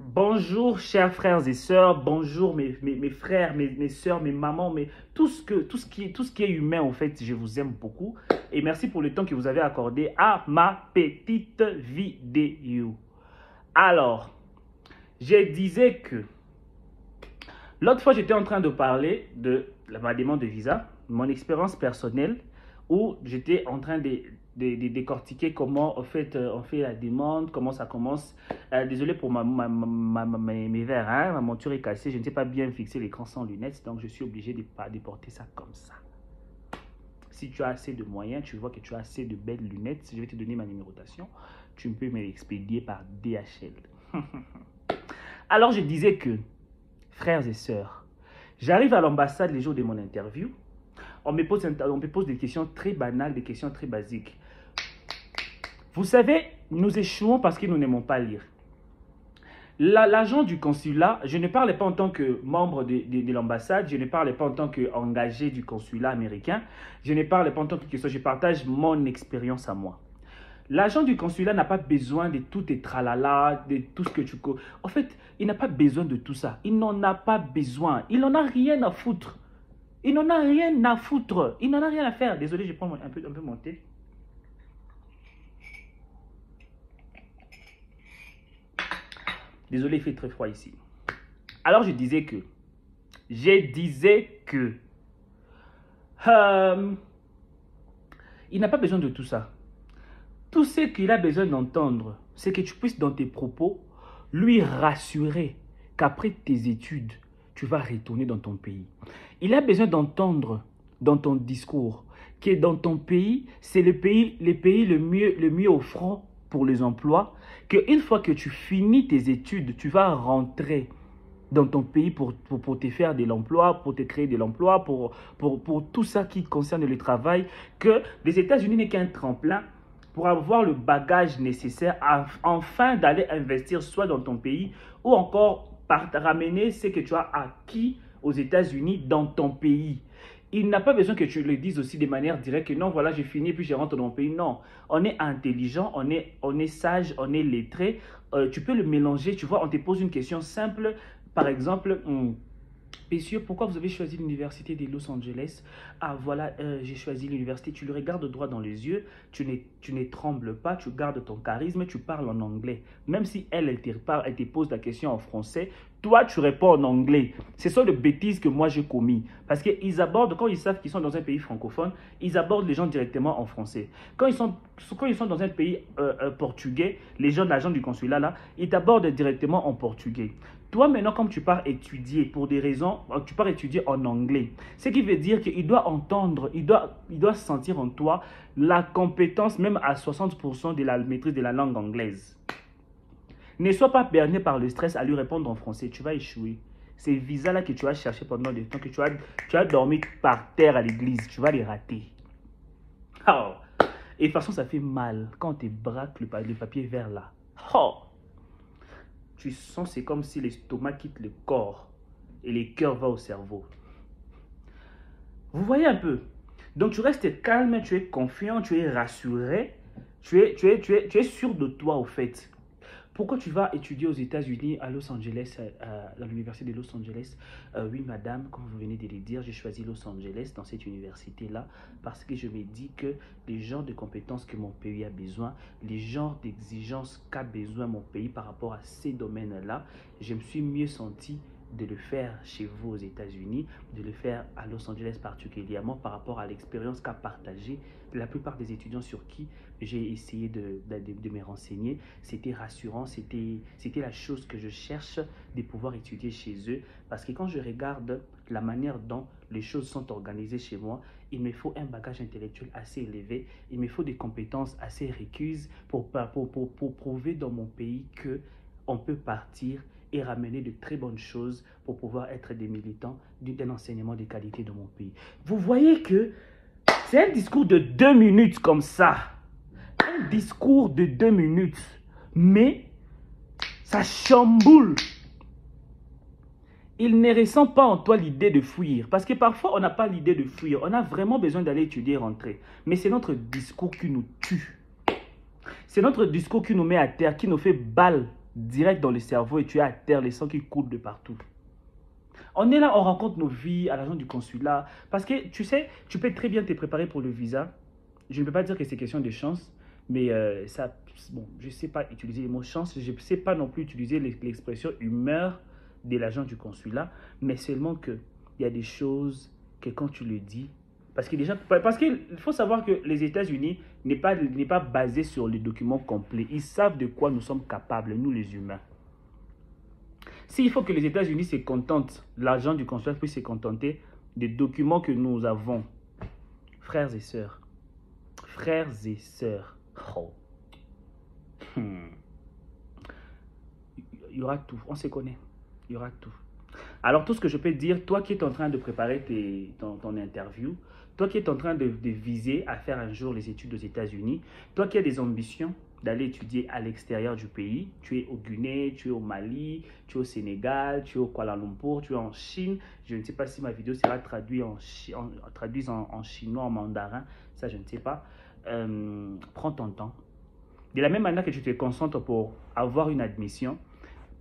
Bonjour chers frères et sœurs, bonjour mes frères, mes sœurs, mes mamans, tout ce qui est humain en fait, je vous aime beaucoup et merci pour le temps que vous avez accordé à ma petite vidéo. Alors, je disais que l'autre fois j'étais en train de parler de ma demande de visa, mon expérience personnelle où j'étais en train de décortiquer comment en fait, on fait la demande, comment ça commence. Désolé pour mes verres, hein, ma monture est cassée, je ne sais pas bien fixer l'écran sans lunettes, donc je suis obligé de porter ça comme ça. Si tu as assez de moyens, tu vois que tu as assez de belles lunettes, je vais te donner ma numérotation, tu peux me l'expédier par DHL. Alors je disais que, frères et sœurs, j'arrive à l'ambassade les jours de mon interview, on me pose des questions très banales, des questions très basiques. Vous savez, nous échouons parce que nous n'aimons pas lire. L'agent du consulat, je ne parlais pas en tant que membre de l'ambassade, je ne parlais pas en tant qu'engagé du consulat américain, je ne parlais pas en tant que question, je partage mon expérience à moi. L'agent du consulat n'a pas besoin de tout tes tralala, de tout ce que tu... En fait, il n'a pas besoin de tout ça. Il n'en a pas besoin. Il n'en a rien à foutre. Il n'en a rien à foutre. Il n'en a rien à faire. Désolé, je prends un peu mon thé. Désolé, il fait très froid ici. Alors, je disais que il n'a pas besoin de tout ça. Tout ce qu'il a besoin d'entendre, c'est que tu puisses dans tes propos lui rassurer qu'après tes études, tu vas retourner dans ton pays. Il a besoin d'entendre dans ton discours que dans ton pays, c'est le pays le mieux offrant pour les emplois, qu'une fois que tu finis tes études, tu vas rentrer dans ton pays pour te faire de l'emploi, pour te créer de l'emploi, pour tout ça qui concerne le travail, que les États-Unis n'est qu'un tremplin pour avoir le bagage nécessaire afin d'aller investir soit dans ton pays ou encore ramener ce que tu as acquis aux États-Unis dans ton pays. Il n'a pas besoin que tu le dises aussi de manière directe que non, voilà, j'ai fini puis je rentre dans mon pays. Non, on est intelligent, on est sage, on est lettré. Tu peux le mélanger, tu vois, on te pose une question simple. Par exemple, messieurs, pourquoi vous avez choisi l'université de Los Angeles? Ah voilà, j'ai choisi l'université. Tu le regardes droit dans les yeux, tu ne trembles pas, tu gardes ton charisme, tu parles en anglais. Même si elle te pose la question en français, toi, tu réponds en anglais. Ce sont des bêtises que moi, j'ai commis. Parce qu'ils abordent, quand ils savent qu'ils sont dans un pays francophone, ils abordent les gens directement en français. Quand ils sont dans un pays portugais, les gens de l'agent du consulat, là, ils t'abordent directement en portugais. Toi, maintenant, comme tu pars étudier pour des raisons, tu pars étudier en anglais. Ce qui veut dire qu'il doit entendre, il doit sentir en toi la compétence, même à 60% de la maîtrise de la langue anglaise. Ne sois pas berné par le stress à lui répondre en français, tu vas échouer. Ces visas-là que tu as cherché pendant des temps, que tu as dormi par terre à l'église, tu vas les rater. Oh. Et de toute façon, ça fait mal quand on te braque le papier vert là. Oh. Tu sens, c'est comme si l'estomac quitte le corps et le cœur va au cerveau. Vous voyez un peu? Donc tu restes calme, tu es confiant, tu es rassuré, tu es sûr de toi au fait. Pourquoi tu vas étudier aux États-Unis, à Los Angeles, à l'université de Los Angeles? Oui, madame, comme vous venez de le dire, j'ai choisi Los Angeles dans cette université-là parce que je me dis que les genres de compétences que mon pays a besoin, les genres d'exigences qu'a besoin mon pays par rapport à ces domaines-là, je me suis mieux senti de le faire chez vous aux États-Unis, de le faire à Los Angeles particulièrement par rapport à l'expérience qu'a partagée la plupart des étudiants sur qui j'ai essayé de me renseigner. C'était rassurant, c'était la chose que je cherche de pouvoir étudier chez eux parce que quand je regarde la manière dont les choses sont organisées chez moi, il me faut un bagage intellectuel assez élevé, il me faut des compétences assez récuses pour prouver dans mon pays qu'on peut partir et ramener de très bonnes choses pour pouvoir être des militants d'un enseignement de qualité dans mon pays. Vous voyez que c'est un discours de 2 minutes comme ça. Un discours de 2 minutes. Mais ça chamboule. Il ne ressent pas en toi l'idée de fuir. Parce que parfois, on n'a pas l'idée de fuir. On a vraiment besoin d'aller étudier et rentrer. Mais c'est notre discours qui nous tue. C'est notre discours qui nous met à terre, qui nous fait balle direct dans le cerveau et tu es à terre, les sangs qui coulent de partout. On est là, on rencontre nos vies à l'agent du consulat. Parce que, tu sais, tu peux très bien te préparer pour le visa. Je ne peux pas dire que c'est question de chance, mais ça, bon, je ne sais pas utiliser le mot chance. Je ne sais pas non plus utiliser l'expression humeur de l'agent du consulat. Mais seulement qu'il y a des choses que quand tu le dis, parce qu'il faut savoir que les États-Unis n'est pas basé sur les documents complets. Ils savent de quoi nous sommes capables, nous les humains. S'il faut que les États-Unis se contentent, l'agent du consulat puisse se contenter des documents que nous avons, frères et sœurs, oh. Il y aura tout, on se connaît, il y aura tout. Alors tout ce que je peux dire, toi qui es en train de préparer ton interview, toi qui es en train de viser à faire un jour les études aux États-Unis, toi qui as des ambitions d'aller étudier à l'extérieur du pays, tu es au Guinée, tu es au Mali, tu es au Sénégal, tu es au Kuala Lumpur, tu es en Chine, je ne sais pas si ma vidéo sera traduite en chinois, en mandarin, ça je ne sais pas. Prends ton temps. De la même manière que tu te concentres pour avoir une admission,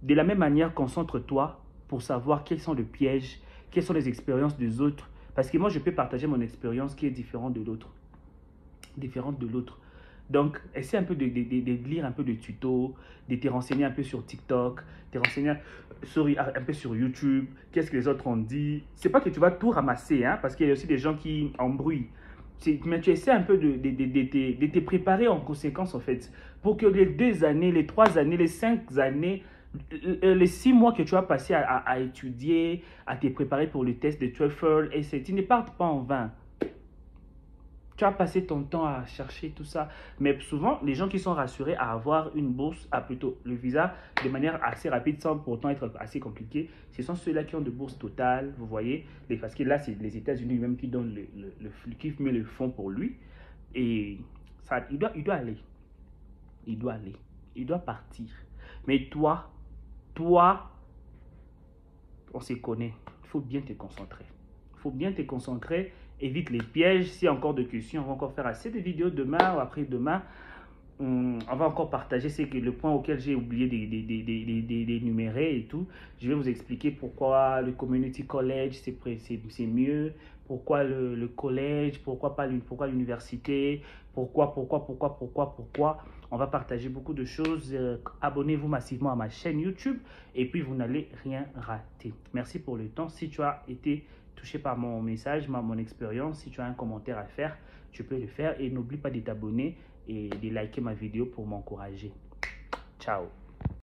de la même manière, concentre-toi pour savoir quels sont les pièges, quelles sont les expériences des autres. Parce que moi, je peux partager mon expérience qui est différente de l'autre. Donc, essaie un peu de lire un peu de tutos, de te renseigner un peu sur TikTok, te renseigner un peu sur YouTube, qu'est-ce que les autres ont dit. C'est pas que tu vas tout ramasser, hein, parce qu'il y a aussi des gens qui embrouillent. Mais tu essaies un peu de te préparer en conséquence, en fait, pour que les 2 années, les 3 années, les 5 années, les 6 mois que tu as passé à étudier, à te préparer pour le test de TOEFL, et tu ne partes pas en vain. Tu as passé ton temps à chercher tout ça. Mais souvent, les gens qui sont rassurés à avoir une bourse, plutôt le visa, de manière assez rapide, sans pourtant être assez compliqué, ce sont ceux-là qui ont de bourses totales, vous voyez. Parce que là, c'est les États-Unis même qui donnent qui met le fonds pour lui. Et ça, il doit aller. Il doit aller. Il doit partir. Mais toi, on se connaît. Il faut bien te concentrer. Il faut bien te concentrer. Évite les pièges. S'il y a encore de questions, on va encore faire assez de vidéos demain ou après-demain. On va encore partager le point auquel j'ai oublié d'énumérer et tout. Je vais vous expliquer pourquoi le community college c'est mieux, pourquoi le collège, pourquoi l'université, pourquoi. On va partager beaucoup de choses. Abonnez-vous massivement à ma chaîne YouTube et puis vous n'allez rien rater. Merci pour le temps. Si tu as été touché par mon message, mon expérience, si tu as un commentaire à faire, tu peux le faire et n'oublie pas de t'abonner et de liker ma vidéo pour m'encourager. Ciao.